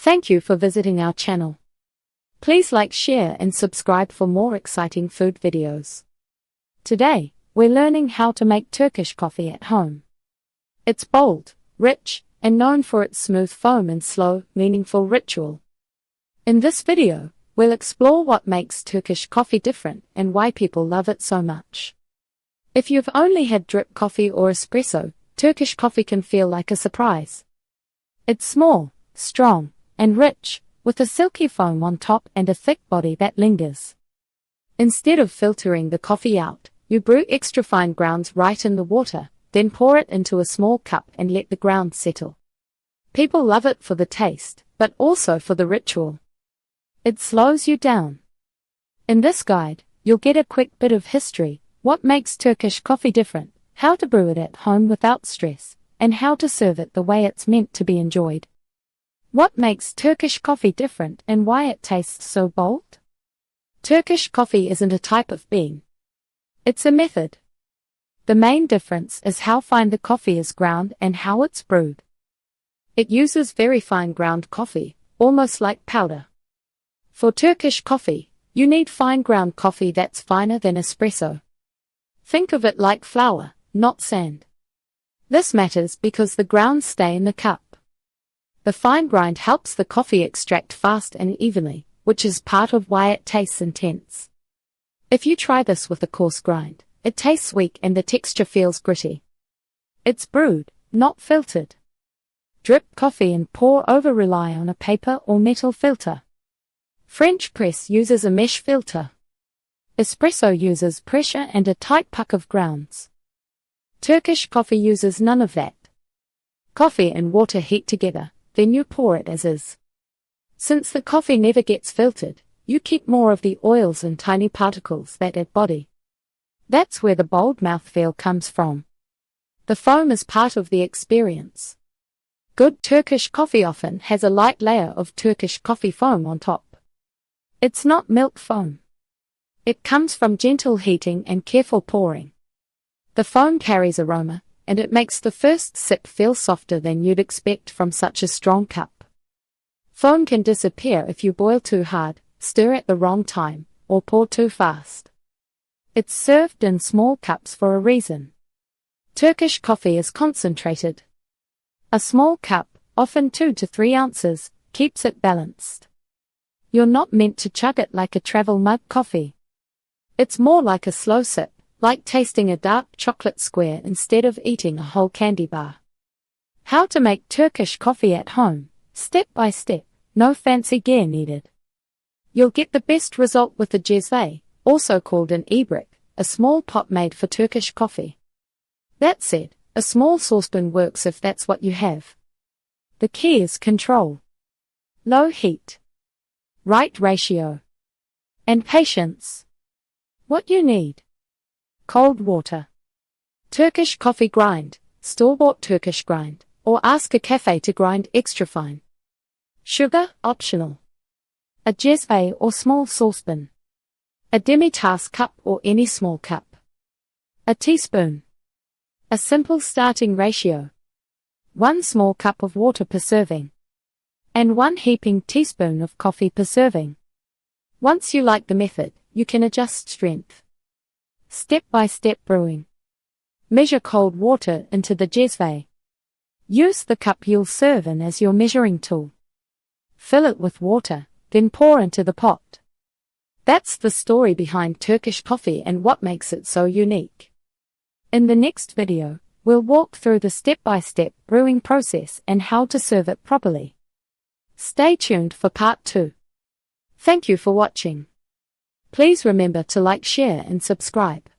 Thank you for visiting our channel. Please like, share and subscribe for more exciting food videos. Today, we're learning how to make Turkish coffee at home. It's bold, rich, and known for its smooth foam and slow, meaningful ritual. In this video, we'll explore what makes Turkish coffee different and why people love it so much. If you've only had drip coffee or espresso, Turkish coffee can feel like a surprise. It's small, strong, and rich, with a silky foam on top and a thick body that lingers. Instead of filtering the coffee out, you brew extra fine grounds right in the water, then pour it into a small cup and let the grounds settle. People love it for the taste, but also for the ritual. It slows you down. In this guide, you'll get a quick bit of history, what makes Turkish coffee different, how to brew it at home without stress, and how to serve it the way it's meant to be enjoyed. What makes Turkish coffee different and why it tastes so bold? Turkish coffee isn't a type of bean. It's a method. The main difference is how fine the coffee is ground and how it's brewed. It uses very fine ground coffee, almost like powder. For Turkish coffee, you need fine ground coffee that's finer than espresso. Think of it like flour, not sand. This matters because the grounds stay in the cup. The fine grind helps the coffee extract fast and evenly, which is part of why it tastes intense. If you try this with a coarse grind, it tastes weak and the texture feels gritty. It's brewed, not filtered. Drip coffee and pour over rely on a paper or metal filter. French press uses a mesh filter. Espresso uses pressure and a tight puck of grounds. Turkish coffee uses none of that. Coffee and water heat together, then you pour it as is. Since the coffee never gets filtered, you keep more of the oils and tiny particles that add body. That's where the bold mouthfeel comes from. The foam is part of the experience. Good Turkish coffee often has a light layer of Turkish coffee foam on top. It's not milk foam. It comes from gentle heating and careful pouring. The foam carries aroma, and it makes the first sip feel softer than you'd expect from such a strong cup. Foam can disappear if you boil too hard, stir at the wrong time, or pour too fast. It's served in small cups for a reason. Turkish coffee is concentrated. A small cup, often 2 to 3 ounces, keeps it balanced. You're not meant to chug it like a travel mug coffee. It's more like a slow sip, like tasting a dark chocolate square instead of eating a whole candy bar. How to make Turkish coffee at home, step by step, no fancy gear needed. You'll get the best result with the Cezve, also called an ibrik, a small pot made for Turkish coffee. That said, a small saucepan works if that's what you have. The key is control. Low heat. Right ratio. And patience. What you need. Cold water. Turkish coffee grind, store-bought Turkish grind, or ask a cafe to grind extra fine. Sugar, optional. A Cezve or small saucepan. A demi-tasse cup or any small cup. A teaspoon. A simple starting ratio. 1 small cup of water per serving. And 1 heaping teaspoon of coffee per serving. Once you like the method, you can adjust strength. Step-by-step brewing. Measure cold water into the Cezve. Use the cup you'll serve in as your measuring tool. Fill it with water, then pour into the pot. That's the story behind Turkish coffee and what makes it so unique. In the next video, we'll walk through the step-by-step brewing process and how to serve it properly. Stay tuned for part 2. Thank you for watching. Please remember to like, share and subscribe.